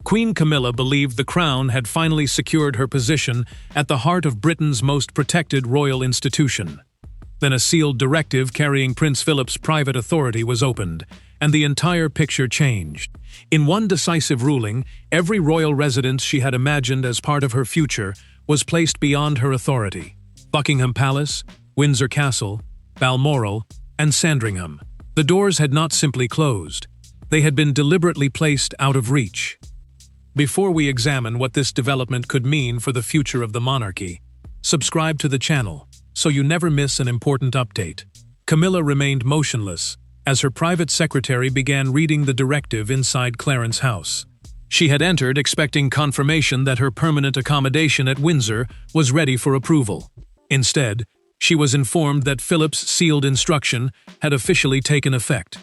Queen Camilla believed the crown had finally secured her position at the heart of Britain's most protected royal institution. Then a sealed directive carrying Prince Philip's private authority was opened, and the entire picture changed. In one decisive ruling, every royal residence she had imagined as part of her future was placed beyond her authority. Buckingham Palace, Windsor Castle, Balmoral, and Sandringham. The doors had not simply closed. They had been deliberately placed out of reach. Before we examine what this development could mean for the future of the monarchy, subscribe to the channel so you never miss an important update. Camilla remained motionless as her private secretary began reading the directive inside Clarence's house. She had entered expecting confirmation that her permanent accommodation at Windsor was ready for approval. Instead, she was informed that Philip's sealed instruction had officially taken effect,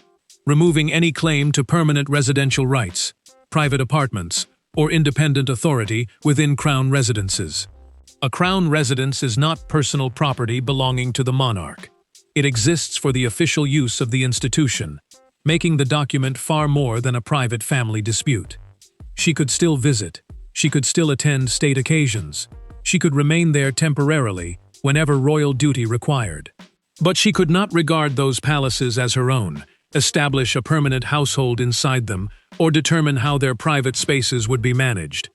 removing any claim to permanent residential rights, private apartments, or independent authority within crown residences. A crown residence is not personal property belonging to the monarch. It exists for the official use of the institution, making the document far more than a private family dispute. She could still visit. She could still attend state occasions. She could remain there temporarily, whenever royal duty required. But she could not regard those palaces as her own, establish a permanent household inside them, or determine how their private spaces would be managed.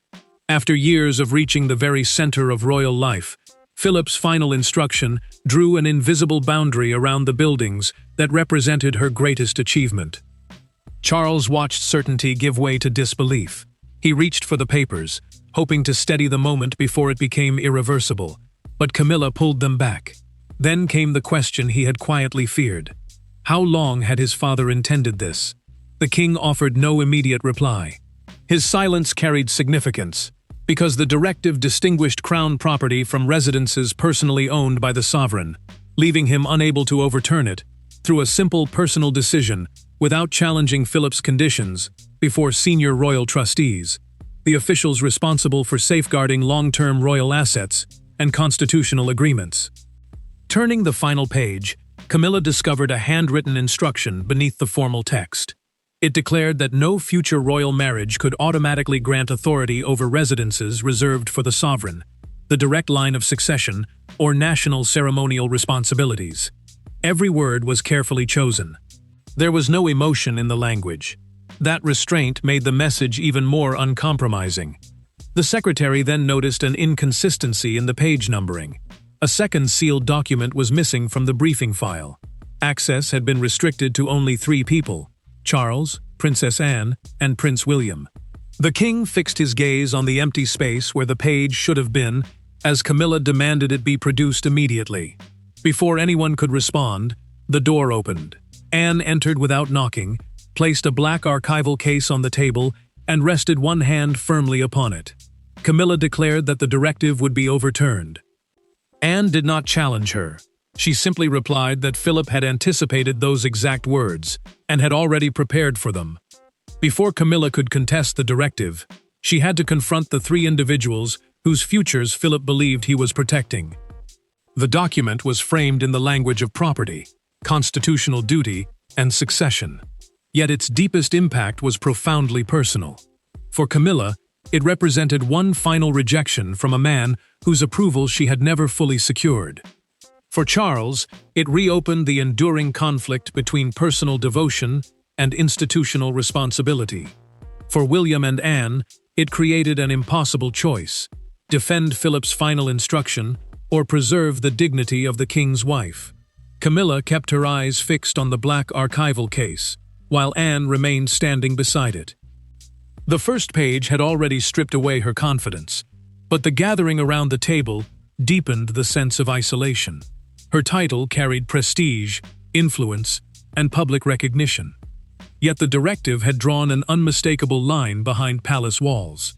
After years of reaching the very center of royal life, Philip's final instruction drew an invisible boundary around the buildings that represented her greatest achievement. Charles watched certainty give way to disbelief. He reached for the papers, hoping to steady the moment before it became irreversible, but Camilla pulled them back. Then came the question he had quietly feared. How long had his father intended this? The king offered no immediate reply. His silence carried significance, because the directive distinguished crown property from residences personally owned by the sovereign, leaving him unable to overturn it through a simple personal decision without challenging Philip's conditions before senior royal trustees, the officials responsible for safeguarding long-term royal assets and constitutional agreements. Turning the final page, Camilla discovered a handwritten instruction beneath the formal text. It declared that no future royal marriage could automatically grant authority over residences reserved for the sovereign, the direct line of succession, or national ceremonial responsibilities. Every word was carefully chosen. There was no emotion in the language. That restraint made the message even more uncompromising. The secretary then noticed an inconsistency in the page numbering. A second sealed document was missing from the briefing file. Access had been restricted to only 3 people: Charles, Princess Anne, and Prince William. The king fixed his gaze on the empty space where the page should have been, as Camilla demanded it be produced immediately. Before anyone could respond, the door opened. Anne entered without knocking, placed a black archival case on the table, and rested one hand firmly upon it. Camilla declared that the directive would be overturned. Anne did not challenge her. She simply replied that Philip had anticipated those exact words and had already prepared for them. Before Camilla could contest the directive, she had to confront the 3 individuals whose futures Philip believed he was protecting. The document was framed in the language of property, constitutional duty, and succession. Yet its deepest impact was profoundly personal. For Camilla, it represented one final rejection from a man whose approval she had never fully secured. For Charles, it reopened the enduring conflict between personal devotion and institutional responsibility. For William and Anne, it created an impossible choice: defend Philip's final instruction or preserve the dignity of the king's wife. Camilla kept her eyes fixed on the black archival case, while Anne remained standing beside it. The first page had already stripped away her confidence, but the gathering around the table deepened the sense of isolation. Her title carried prestige, influence, and public recognition. Yet the directive had drawn an unmistakable line behind palace walls.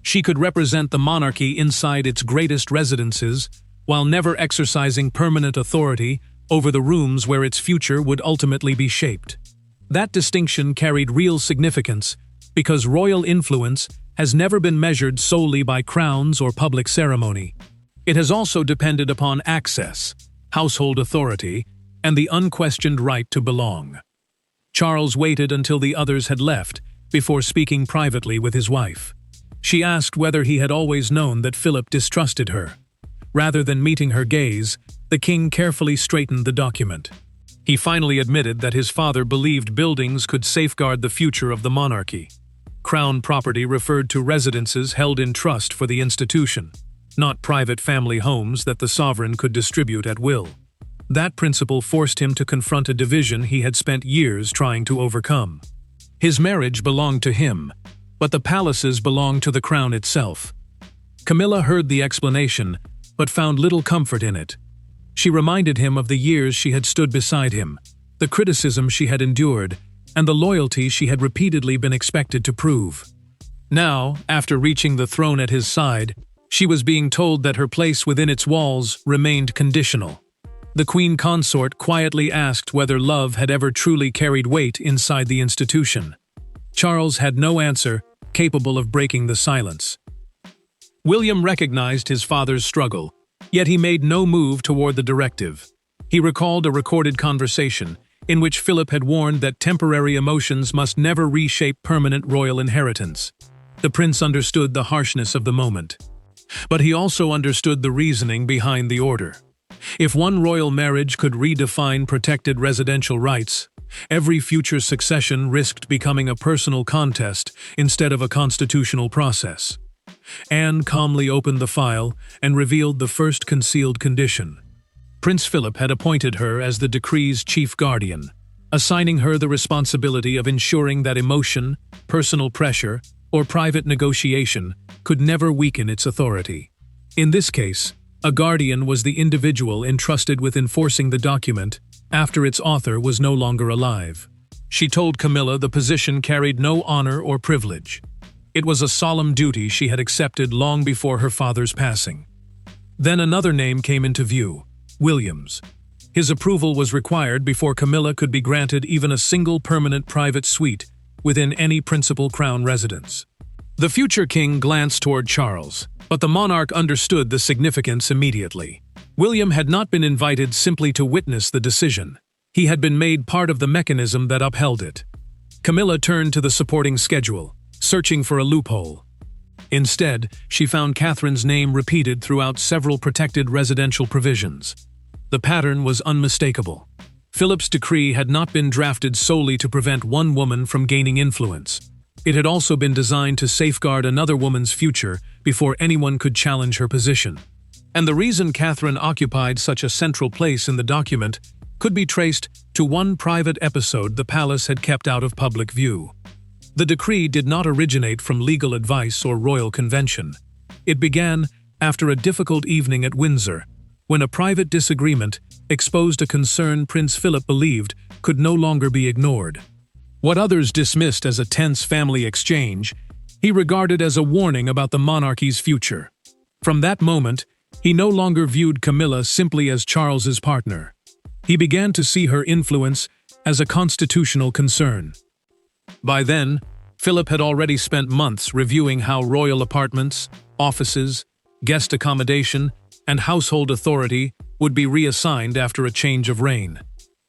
She could represent the monarchy inside its greatest residences, while never exercising permanent authority over the rooms where its future would ultimately be shaped. That distinction carried real significance because royal influence has never been measured solely by crowns or public ceremony. It has also depended upon access, household authority, and the unquestioned right to belong. Charles waited until the others had left before speaking privately with his wife. She asked whether he had always known that Philip distrusted her. Rather than meeting her gaze, the king carefully straightened the document. He finally admitted that his father believed buildings could safeguard the future of the monarchy. Crown property referred to residences held in trust for the institution, not private family homes that the sovereign could distribute at will. That principle forced him to confront a division he had spent years trying to overcome. His marriage belonged to him, but the palaces belonged to the crown itself. Camilla heard the explanation, but found little comfort in it. She reminded him of the years she had stood beside him, the criticism she had endured, and the loyalty she had repeatedly been expected to prove. Now, after reaching the throne at his side, she was being told that her place within its walls remained conditional. The queen consort quietly asked whether love had ever truly carried weight inside the institution. Charles had no answer capable of breaking the silence. William recognized his father's struggle, yet he made no move toward the directive. He recalled a recorded conversation in which Philip had warned that temporary emotions must never reshape permanent royal inheritance. The prince understood the harshness of the moment. But he also understood the reasoning behind the order. If one royal marriage could redefine protected residential rights, every future succession risked becoming a personal contest instead of a constitutional process. Anne calmly opened the file and revealed the first concealed condition. Prince Philip had appointed her as the decree's chief guardian, assigning her the responsibility of ensuring that emotion, personal pressure, or private negotiation could never weaken its authority. In this case, a guardian was the individual entrusted with enforcing the document after its author was no longer alive. She told Camilla the position carried no honor or privilege. It was a solemn duty she had accepted long before her father's passing. Then another name came into view: William's. His approval was required before Camilla could be granted even a single permanent private suite within any principal crown residence. The future king glanced toward Charles, but the monarch understood the significance immediately. William had not been invited simply to witness the decision. He had been made part of the mechanism that upheld it. Camilla turned to the supporting schedule, searching for a loophole. Instead, she found Catherine's name repeated throughout several protected residential provisions. The pattern was unmistakable. Philip's decree had not been drafted solely to prevent one woman from gaining influence. It had also been designed to safeguard another woman's future before anyone could challenge her position. And the reason Catherine occupied such a central place in the document could be traced to one private episode the palace had kept out of public view. The decree did not originate from legal advice or royal convention. It began after a difficult evening at Windsor, when a private disagreement exposed a concern Prince Philip believed could no longer be ignored. What others dismissed as a tense family exchange, he regarded as a warning about the monarchy's future. From that moment, he no longer viewed Camilla simply as Charles's partner. He began to see her influence as a constitutional concern. By then, Philip had already spent months reviewing how royal apartments, offices, guest accommodation, and household authority would be reassigned after a change of reign.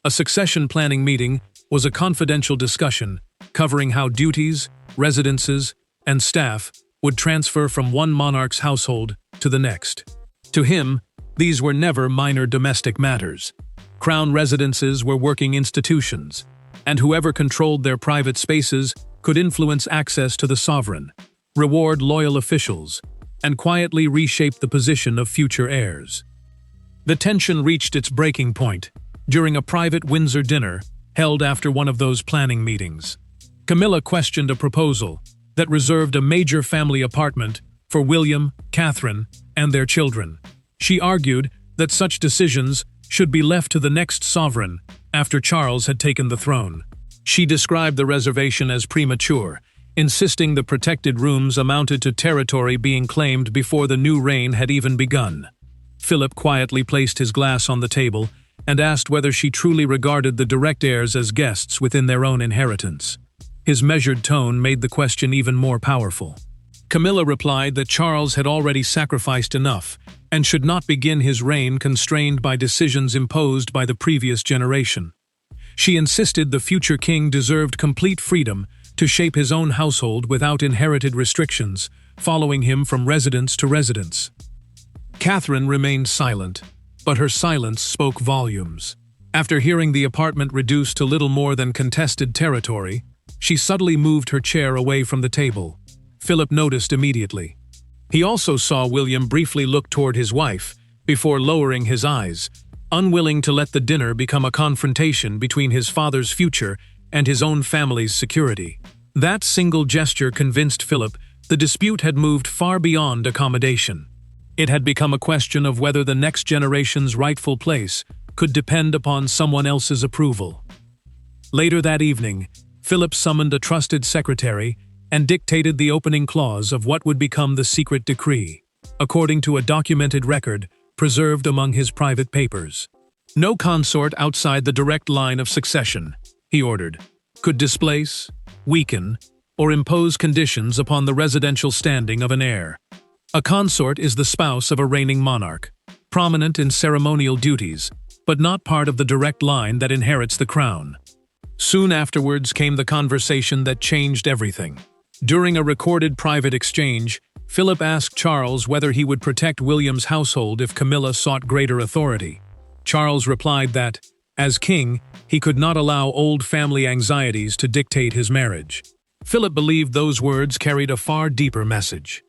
A succession planning meeting was a confidential discussion covering how duties, residences, and staff would transfer from one monarch's household to the next. To him, these were never minor domestic matters. Crown residences were working institutions, and whoever controlled their private spaces could influence access to the sovereign, reward loyal officials, and quietly reshape the position of future heirs. The tension reached its breaking point during a private Windsor dinner held after one of those planning meetings. Camilla questioned a proposal that reserved a major family apartment for William, Catherine, and their children. She argued that such decisions should be left to the next sovereign after Charles had taken the throne. She described the reservation as premature, insisting the protected rooms amounted to territory being claimed before the new reign had even begun. Philip quietly placed his glass on the table and asked whether she truly regarded the direct heirs as guests within their own inheritance. His measured tone made the question even more powerful. Camilla replied that Charles had already sacrificed enough and should not begin his reign constrained by decisions imposed by the previous generation. She insisted the future king deserved complete freedom to shape his own household without inherited restrictions, following him from residence to residence. Catherine remained silent, but her silence spoke volumes. After hearing the apartment reduced to little more than contested territory, she subtly moved her chair away from the table. Philip noticed immediately. He also saw William briefly look toward his wife, before lowering his eyes, unwilling to let the dinner become a confrontation between his father's future and his own family's security. That single gesture convinced Philip the dispute had moved far beyond accommodation. It had become a question of whether the next generation's rightful place could depend upon someone else's approval. Later that evening, Philip summoned a trusted secretary and dictated the opening clause of what would become the secret decree, according to a documented record preserved among his private papers. No consort outside the direct line of succession, he ordered, could displace, weaken, or impose conditions upon the residential standing of an heir. A consort is the spouse of a reigning monarch, prominent in ceremonial duties, but not part of the direct line that inherits the crown. Soon afterwards came the conversation that changed everything. During a recorded private exchange, Philip asked Charles whether he would protect William's household if Camilla sought greater authority. Charles replied that, as king, he could not allow old family anxieties to dictate his marriage. Philip believed those words carried a far deeper message.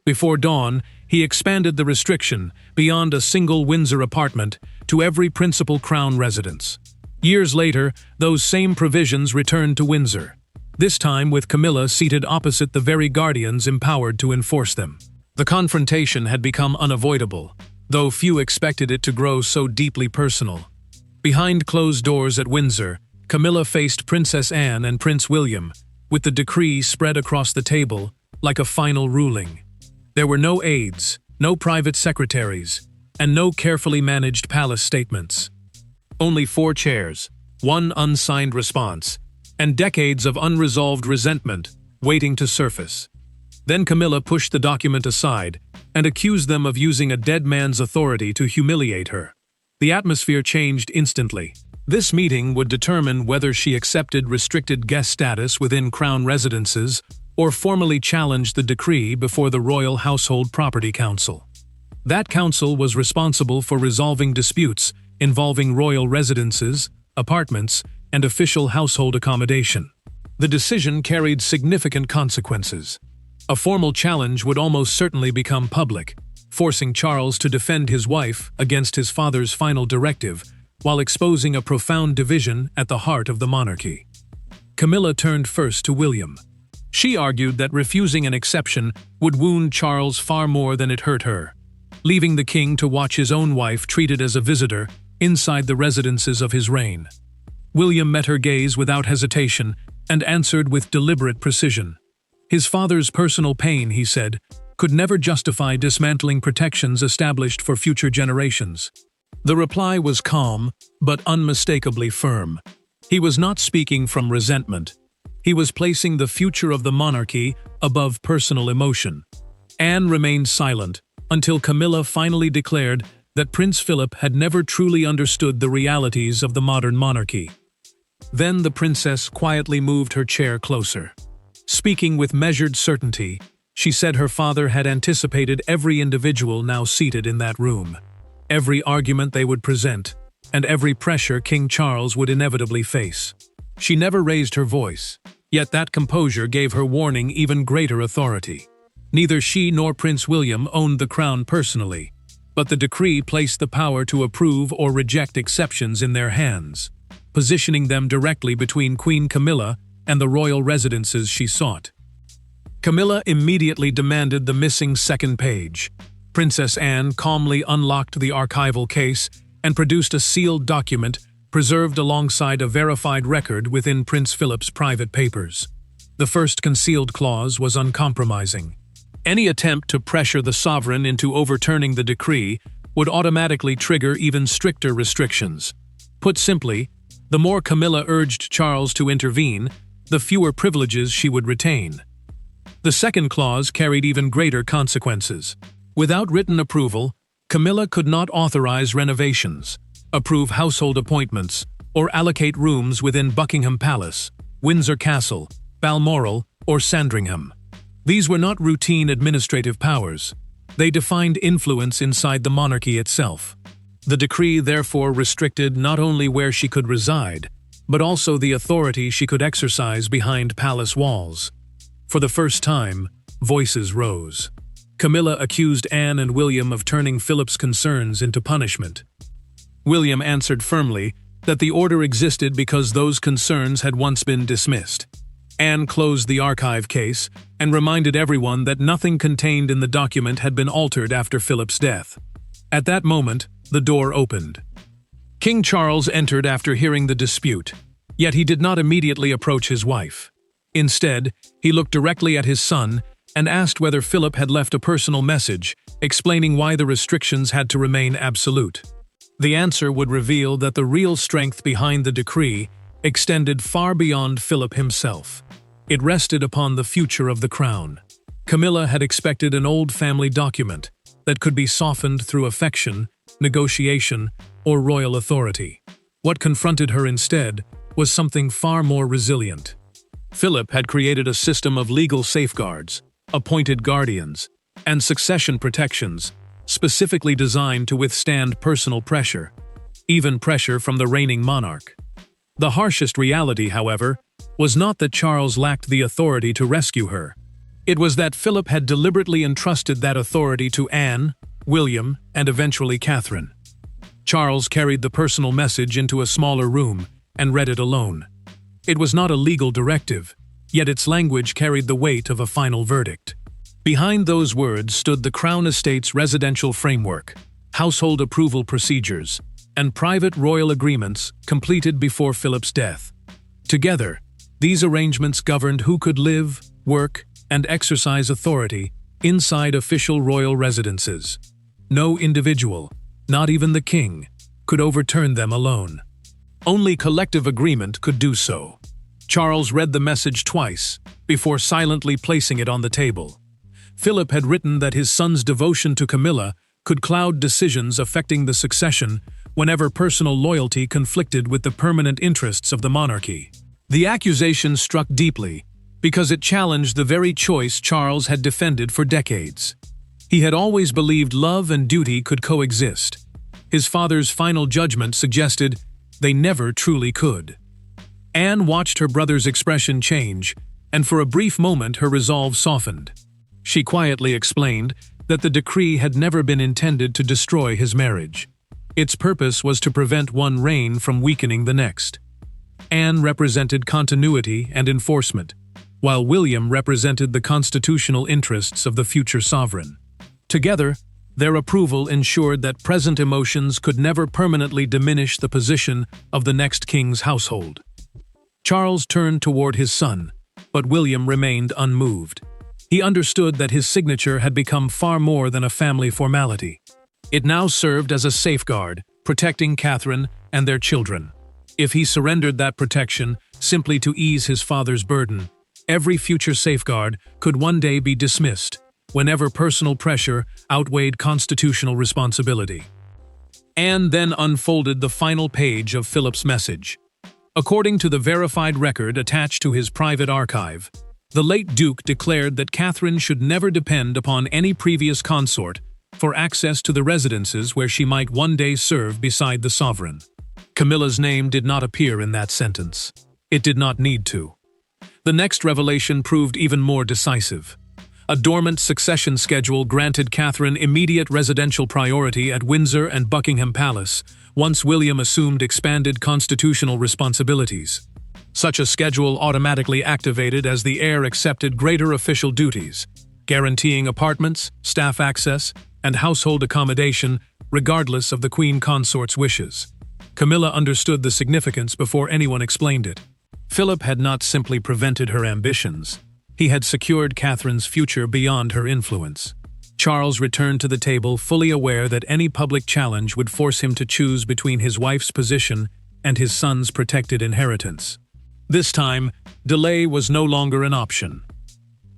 Before dawn, he expanded the restriction beyond a single Windsor apartment to every principal crown residence. Years later, those same provisions returned to Windsor, this time with Camilla seated opposite the very guardians empowered to enforce them. The confrontation had become unavoidable, though few expected it to grow so deeply personal. Behind closed doors at Windsor, Camilla faced Princess Anne and Prince William, with the decree spread across the table like a final ruling. There were no aides, no private secretaries, and no carefully managed palace statements. Only 4 chairs, 1 unsigned response, and decades of unresolved resentment waiting to surface. Then Camilla pushed the document aside and accused them of using a dead man's authority to humiliate her. The atmosphere changed instantly. This meeting would determine whether she accepted restricted guest status within crown residences or formally challenged the decree before the Royal Household Property Council. That council was responsible for resolving disputes involving royal residences, apartments, and official household accommodation. The decision carried significant consequences. A formal challenge would almost certainly become public, forcing Charles to defend his wife against his father's final directive, while exposing a profound division at the heart of the monarchy. Camilla turned first to William. She argued that refusing an exception would wound Charles far more than it hurt her, leaving the king to watch his own wife treated as a visitor inside the residences of his reign. William met her gaze without hesitation and answered with deliberate precision. His father's personal pain, he said, could never justify dismantling protections established for future generations. The reply was calm, but unmistakably firm. He was not speaking from resentment. He was placing the future of the monarchy above personal emotion. Anne remained silent until Camilla finally declared that Prince Philip had never truly understood the realities of the modern monarchy. Then the princess quietly moved her chair closer. Speaking with measured certainty, she said her father had anticipated every individual now seated in that room, every argument they would present, and every pressure King Charles would inevitably face. She never raised her voice, yet that composure gave her warning even greater authority. Neither she nor Prince William owned the crown personally, but the decree placed the power to approve or reject exceptions in their hands, positioning them directly between Queen Camilla and the royal residences she sought. Camilla immediately demanded the missing second page. Princess Anne calmly unlocked the archival case and produced a sealed document preserved alongside a verified record within Prince Philip's private papers. The first concealed clause was uncompromising. Any attempt to pressure the sovereign into overturning the decree would automatically trigger even stricter restrictions. Put simply, the more Camilla urged Charles to intervene, the fewer privileges she would retain. The second clause carried even greater consequences. Without written approval, Camilla could not authorize renovations, approve household appointments, or allocate rooms within Buckingham Palace, Windsor Castle, Balmoral, or Sandringham. These were not routine administrative powers. They defined influence inside the monarchy itself. The decree therefore restricted not only where she could reside, but also the authority she could exercise behind palace walls. For the first time, voices rose. Camilla accused Anne and William of turning Philip's concerns into punishment. William answered firmly that the order existed because those concerns had once been dismissed. Anne closed the archive case and reminded everyone that nothing contained in the document had been altered after Philip's death. At that moment, the door opened. King Charles entered after hearing the dispute, yet he did not immediately approach his wife. Instead, he looked directly at his son and asked whether Philip had left a personal message explaining why the restrictions had to remain absolute. The answer would reveal that the real strength behind the decree extended far beyond Philip himself. It rested upon the future of the crown. Camilla had expected an old family document that could be softened through affection, negotiation, or royal authority. What confronted her instead was something far more resilient. Philip had created a system of legal safeguards, appointed guardians, and succession protections, specifically designed to withstand personal pressure, even pressure from the reigning monarch. The harshest reality, however, was not that Charles lacked the authority to rescue her. It was that Philip had deliberately entrusted that authority to Anne, William, and eventually Catherine. Charles carried the personal message into a smaller room and read it alone. It was not a legal directive, yet its language carried the weight of a final verdict. Behind those words stood the Crown Estate's residential framework, household approval procedures, and private royal agreements completed before Philip's death. Together, these arrangements governed who could live, work, and exercise authority inside official royal residences. No individual, not even the king, could overturn them alone. Only collective agreement could do so. Charles read the message twice before silently placing it on the table. Philip had written that his son's devotion to Camilla could cloud decisions affecting the succession whenever personal loyalty conflicted with the permanent interests of the monarchy. The accusation struck deeply because it challenged the very choice Charles had defended for decades. He had always believed love and duty could coexist. His father's final judgment suggested they never truly could. Anne watched her brother's expression change, and for a brief moment her resolve softened. She quietly explained that the decree had never been intended to destroy his marriage. Its purpose was to prevent one reign from weakening the next. Anne represented continuity and enforcement, while William represented the constitutional interests of the future sovereign. Together, their approval ensured that present emotions could never permanently diminish the position of the next king's household. Charles turned toward his son, but William remained unmoved. He understood that his signature had become far more than a family formality. It now served as a safeguard, protecting Catherine and their children. If he surrendered that protection simply to ease his father's burden, every future safeguard could one day be dismissed, whenever personal pressure outweighed constitutional responsibility. Anne then unfolded the final page of Philip's message. According to the verified record attached to his private archive, the late Duke declared that Catherine should never depend upon any previous consort for access to the residences where she might one day serve beside the sovereign. Camilla's name did not appear in that sentence. It did not need to. The next revelation proved even more decisive. A dormant succession schedule granted Catherine immediate residential priority at Windsor and Buckingham Palace, once William assumed expanded constitutional responsibilities. Such a schedule automatically activated as the heir accepted greater official duties, guaranteeing apartments, staff access, and household accommodation regardless of the Queen Consort's wishes. Camilla understood the significance before anyone explained it. Philip had not simply prevented her ambitions. He had secured Catherine's future beyond her influence. Charles returned to the table fully aware that any public challenge would force him to choose between his wife's position and his son's protected inheritance. This time, delay was no longer an option.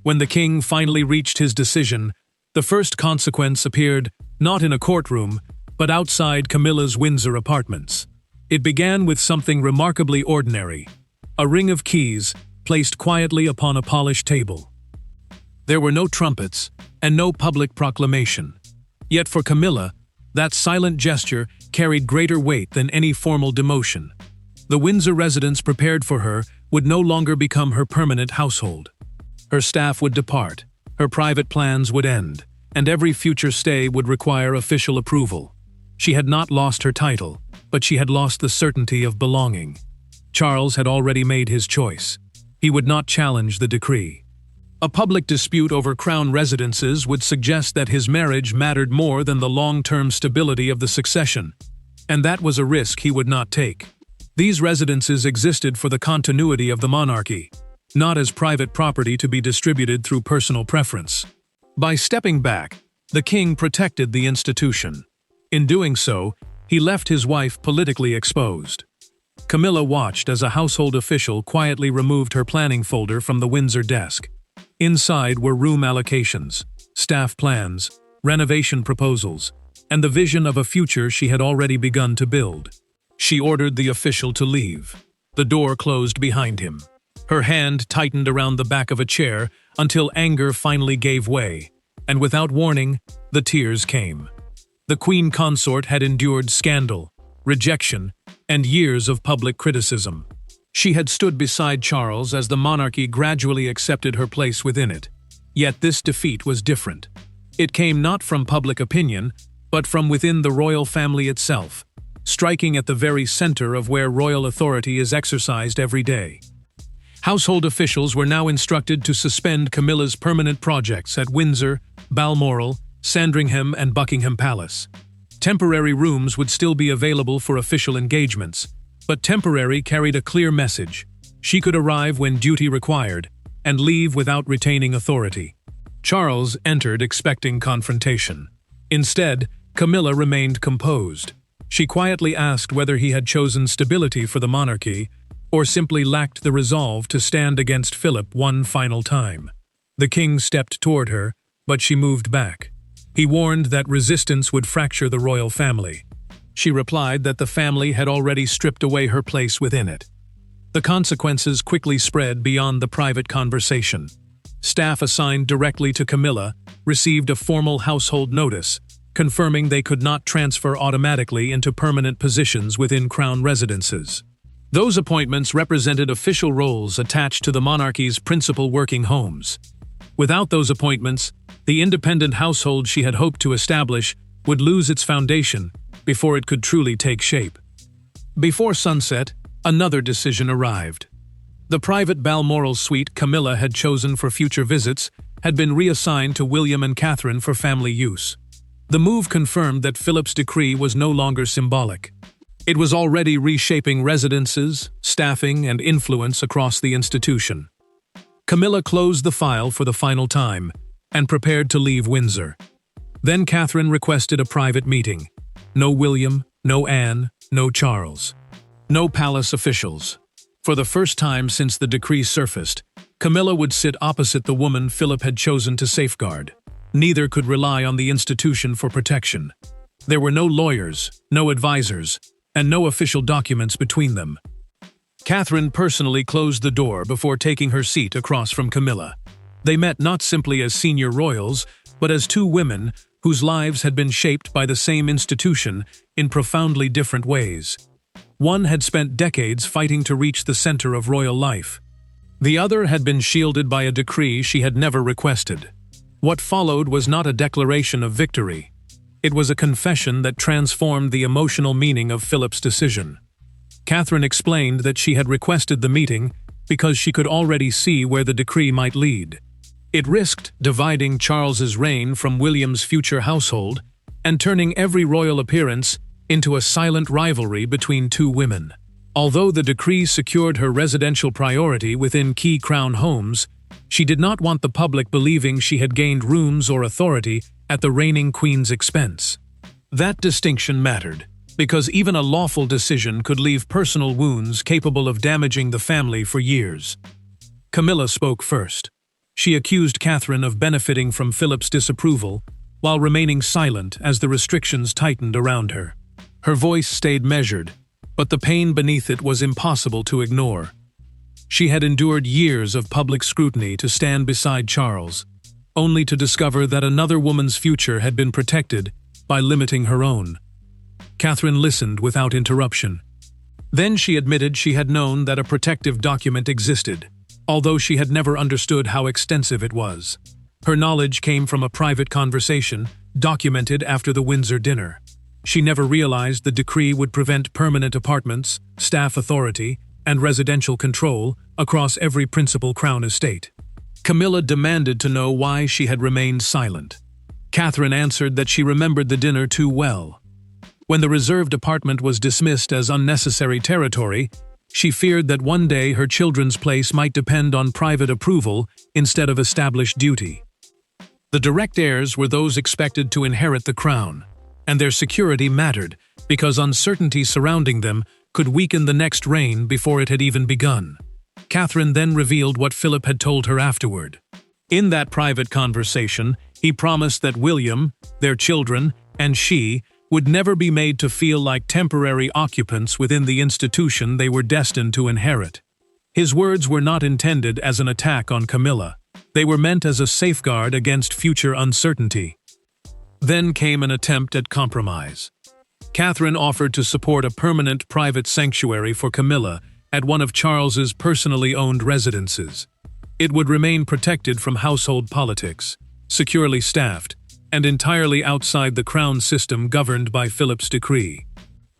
When the king finally reached his decision, the first consequence appeared not in a courtroom, but outside Camilla's Windsor apartments. It began with something remarkably ordinary: a ring of keys placed quietly upon a polished table. There were no trumpets and no public proclamation. Yet for Camilla, that silent gesture carried greater weight than any formal demotion. The Windsor residence prepared for her would no longer become her permanent household. Her staff would depart, her private plans would end, and every future stay would require official approval. She had not lost her title, but she had lost the certainty of belonging. Charles had already made his choice. He would not challenge the decree. A public dispute over crown residences would suggest that his marriage mattered more than the long-term stability of the succession, and that was a risk he would not take. These residences existed for the continuity of the monarchy, not as private property to be distributed through personal preference. By stepping back, the king protected the institution. In doing so, he left his wife politically exposed. Camilla watched as a household official quietly removed her planning folder from the Windsor desk. Inside were room allocations, staff plans, renovation proposals, and the vision of a future she had already begun to build. She ordered the official to leave. The door closed behind him. Her hand tightened around the back of a chair until anger finally gave way, and without warning, the tears came. The queen consort had endured scandal, rejection, and years of public criticism. She had stood beside Charles as the monarchy gradually accepted her place within it. Yet this defeat was different. It came not from public opinion, but from within the royal family itself, striking at the very center of where royal authority is exercised every day. Household officials were now instructed to suspend Camilla's permanent projects at Windsor, Balmoral, Sandringham, and Buckingham Palace. Temporary rooms would still be available for official engagements, but temporary carried a clear message. She could arrive when duty required, and leave without retaining authority. Charles entered expecting confrontation. Instead, Camilla remained composed. She quietly asked whether he had chosen stability for the monarchy, or simply lacked the resolve to stand against Philip one final time. The king stepped toward her, but she moved back. He warned that resistance would fracture the royal family. She replied that the family had already stripped away her place within it. The consequences quickly spread beyond the private conversation. Staff assigned directly to Camilla received a formal household notice, confirming they could not transfer automatically into permanent positions within crown residences. Those appointments represented official roles attached to the monarchy's principal working homes. Without those appointments, the independent household she had hoped to establish would lose its foundation before it could truly take shape. Before sunset, another decision arrived. The private Balmoral suite Camilla had chosen for future visits had been reassigned to William and Catherine for family use. The move confirmed that Philip's decree was no longer symbolic. It was already reshaping residences, staffing, and influence across the institution. Camilla closed the file for the final time and prepared to leave Windsor. Then Catherine requested a private meeting. No William, no Anne, no Charles. No palace officials. For the first time since the decree surfaced, Camilla would sit opposite the woman Philip had chosen to safeguard. Neither could rely on the institution for protection. There were no lawyers, no advisors, and no official documents between them. Catherine personally closed the door before taking her seat across from Camilla. They met not simply as senior royals, but as two women whose lives had been shaped by the same institution in profoundly different ways. One had spent decades fighting to reach the center of royal life. The other had been shielded by a decree she had never requested. What followed was not a declaration of victory. It was a confession that transformed the emotional meaning of Philip's decision. Catherine explained that she had requested the meeting because she could already see where the decree might lead. It risked dividing Charles's reign from William's future household and turning every royal appearance into a silent rivalry between two women. Although the decree secured her residential priority within key crown homes, she did not want the public believing she had gained rooms or authority at the reigning queen's expense. That distinction mattered, because even a lawful decision could leave personal wounds capable of damaging the family for years. Camilla spoke first. She accused Catherine of benefiting from Philip's disapproval, while remaining silent as the restrictions tightened around her. Her voice stayed measured, but the pain beneath it was impossible to ignore. She had endured years of public scrutiny to stand beside Charles, only to discover that another woman's future had been protected by limiting her own. Catherine listened without interruption. Then she admitted she had known that a protective document existed, although she had never understood how extensive it was. Her knowledge came from a private conversation, documented after the Windsor dinner. She never realized the decree would prevent permanent apartments, staff authority, and residential control across every principal Crown estate. Camilla demanded to know why she had remained silent. Catherine answered that she remembered the dinner too well. When the reserved apartment was dismissed as unnecessary territory, she feared that one day her children's place might depend on private approval instead of established duty. The direct heirs were those expected to inherit the crown, and their security mattered because uncertainty surrounding them could weaken the next reign before it had even begun. Catherine then revealed what Philip had told her afterward. In that private conversation, he promised that William, their children, and she would never be made to feel like temporary occupants within the institution they were destined to inherit. His words were not intended as an attack on Camilla. They were meant as a safeguard against future uncertainty. Then came an attempt at compromise. Catherine offered to support a permanent private sanctuary for Camilla at one of Charles's personally owned residences. It would remain protected from household politics, securely staffed, and entirely outside the crown system governed by Philip's decree.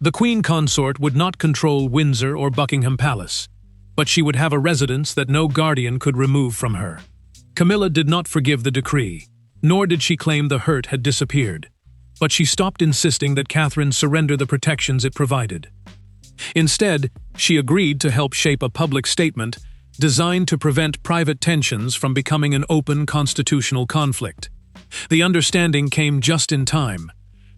The Queen Consort would not control Windsor or Buckingham Palace, but she would have a residence that no guardian could remove from her. Camilla did not forgive the decree, nor did she claim the hurt had disappeared, but she stopped insisting that Catherine surrender the protections it provided. Instead, she agreed to help shape a public statement designed to prevent private tensions from becoming an open constitutional conflict. The understanding came just in time,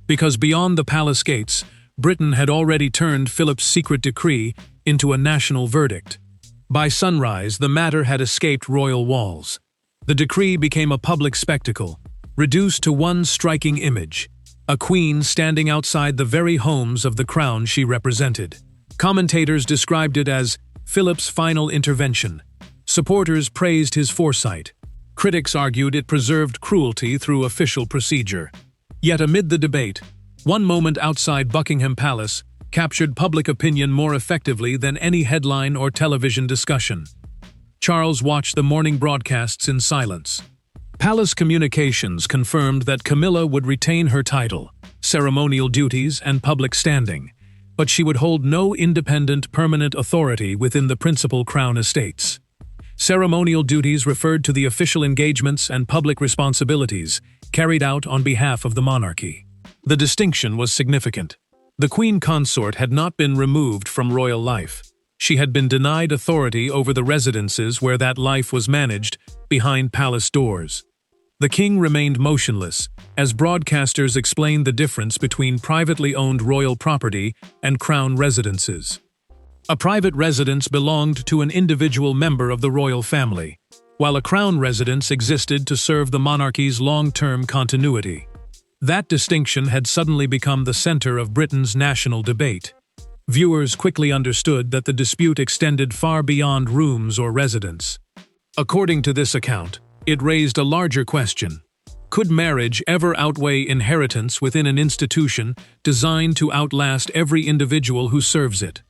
because beyond the palace gates, Britain had already turned Philip's secret decree into a national verdict. By sunrise, the matter had escaped royal walls. The decree became a public spectacle, reduced to one striking image: a queen standing outside the very homes of the crown she represented. Commentators described it as Philip's final intervention. Supporters praised his foresight. Critics argued it preserved cruelty through official procedure. Yet amid the debate, one moment outside Buckingham Palace captured public opinion more effectively than any headline or television discussion. Charles watched the morning broadcasts in silence. Palace communications confirmed that Camilla would retain her title, ceremonial duties, and public standing, but she would hold no independent permanent authority within the principal crown estates. Ceremonial duties referred to the official engagements and public responsibilities carried out on behalf of the monarchy. The distinction was significant. The Queen Consort had not been removed from royal life. She had been denied authority over the residences where that life was managed behind palace doors. The king remained motionless, as broadcasters explained the difference between privately owned royal property and crown residences. A private residence belonged to an individual member of the royal family, while a crown residence existed to serve the monarchy's long-term continuity. That distinction had suddenly become the center of Britain's national debate. Viewers quickly understood that the dispute extended far beyond rooms or residence. According to this account, it raised a larger question. Could marriage ever outweigh inheritance within an institution designed to outlast every individual who serves it?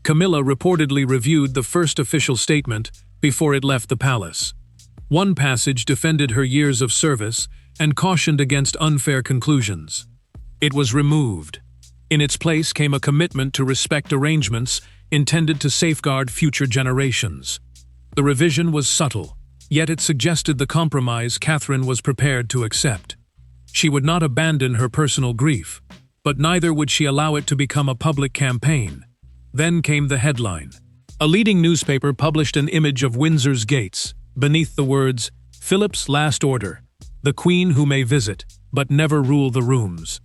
Camilla reportedly reviewed the first official statement before it left the palace. One passage defended her years of service and cautioned against unfair conclusions. It was removed. In its place came a commitment to respect arrangements intended to safeguard future generations. The revision was subtle, yet it suggested the compromise Catherine was prepared to accept. She would not abandon her personal grief, but neither would she allow it to become a public campaign. Then came the headline. A leading newspaper published an image of Windsor's gates, beneath the words, "Philip's last order, the Queen who may visit, but never rule the rooms."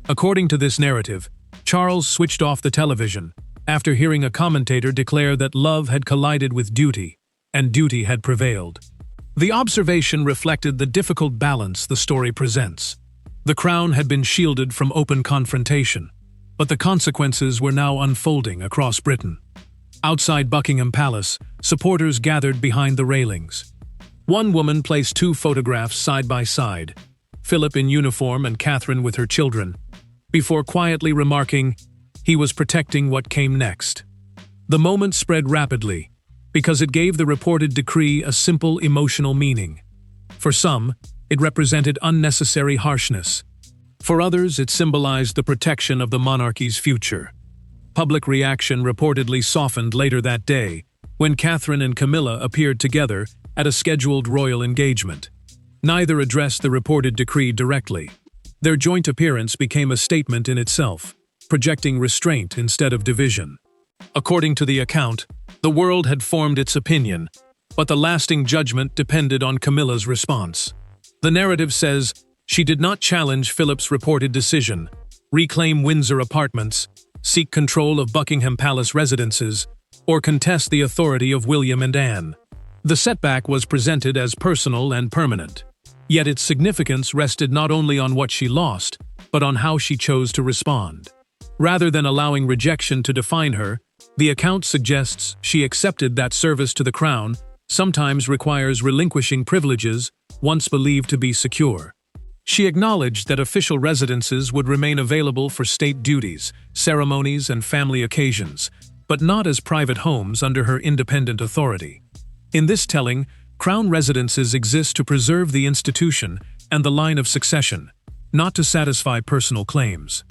According to this narrative, Charles switched off the television after hearing a commentator declare that love had collided with duty, and duty had prevailed. The observation reflected the difficult balance the story presents. The crown had been shielded from open confrontation, but the consequences were now unfolding across Britain. Outside Buckingham Palace, supporters gathered behind the railings. One woman placed two photographs side by side, Philip in uniform and Catherine with her children, before quietly remarking, "He was protecting what came next." The moment spread rapidly, because it gave the reported decree a simple emotional meaning. For some, it represented unnecessary harshness. For others, it symbolized the protection of the monarchy's future. Public reaction reportedly softened later that day, when Catherine and Camilla appeared together at a scheduled royal engagement. Neither addressed the reported decree directly. Their joint appearance became a statement in itself, projecting restraint instead of division. According to the account, the world had formed its opinion, but the lasting judgment depended on Camilla's response. The narrative says she did not challenge Philip's reported decision, reclaim Windsor apartments, seek control of Buckingham Palace residences, or contest the authority of William and Anne. The setback was presented as personal and permanent. Yet its significance rested not only on what she lost, but on how she chose to respond. Rather than allowing rejection to define her, the account suggests she accepted that service to the crown sometimes requires relinquishing privileges once believed to be secure. She acknowledged that official residences would remain available for state duties, ceremonies, and family occasions, but not as private homes under her independent authority. In this telling, crown residences exist to preserve the institution and the line of succession, not to satisfy personal claims.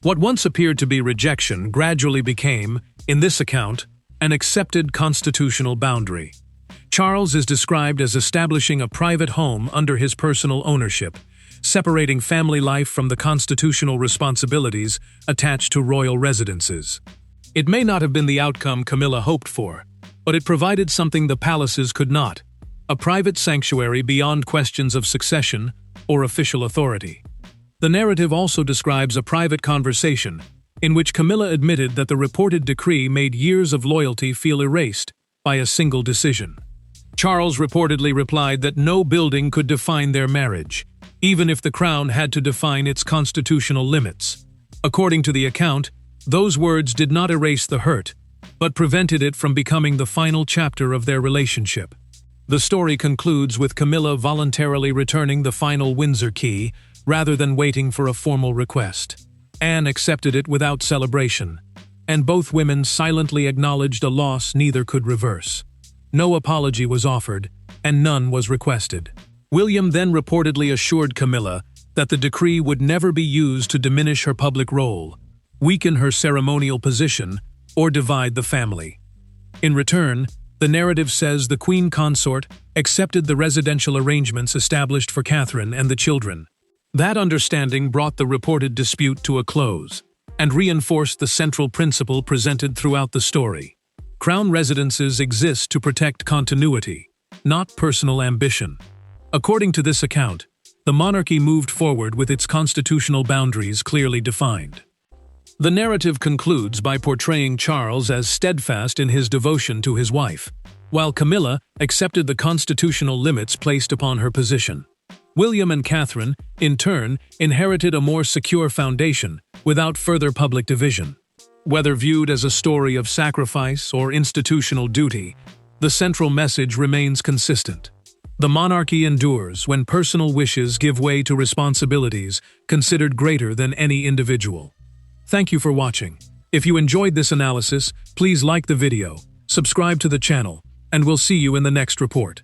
What once appeared to be rejection gradually became, in this account, an accepted constitutional boundary. Charles is described as establishing a private home under his personal ownership, separating family life from the constitutional responsibilities attached to royal residences. It may not have been the outcome Camilla hoped for, but it provided something the palaces could not: a private sanctuary beyond questions of succession or official authority. The narrative also describes a private conversation in which Camilla admitted that the reported decree made years of loyalty feel erased by a single decision. Charles reportedly replied that no building could define their marriage, even if the crown had to define its constitutional limits. According to the account, those words did not erase the hurt, but prevented it from becoming the final chapter of their relationship. The story concludes with Camilla voluntarily returning the final Windsor key, rather than waiting for a formal request. Anne accepted it without celebration, and both women silently acknowledged a loss neither could reverse. No apology was offered, and none was requested. William then reportedly assured Camilla that the decree would never be used to diminish her public role, weaken her ceremonial position, or divide the family. In return, the narrative says the Queen Consort accepted the residential arrangements established for Catherine and the children. That understanding brought the reported dispute to a close, and reinforced the central principle presented throughout the story. Crown residences exist to protect continuity, not personal ambition. According to this account, the monarchy moved forward with its constitutional boundaries clearly defined. The narrative concludes by portraying Charles as steadfast in his devotion to his wife, while Camilla accepted the constitutional limits placed upon her position. William and Catherine, in turn, inherited a more secure foundation without further public division. Whether viewed as a story of sacrifice or institutional duty, the central message remains consistent. The monarchy endures when personal wishes give way to responsibilities considered greater than any individual. Thank you for watching. If you enjoyed this analysis, please like the video, subscribe to the channel, and we'll see you in the next report.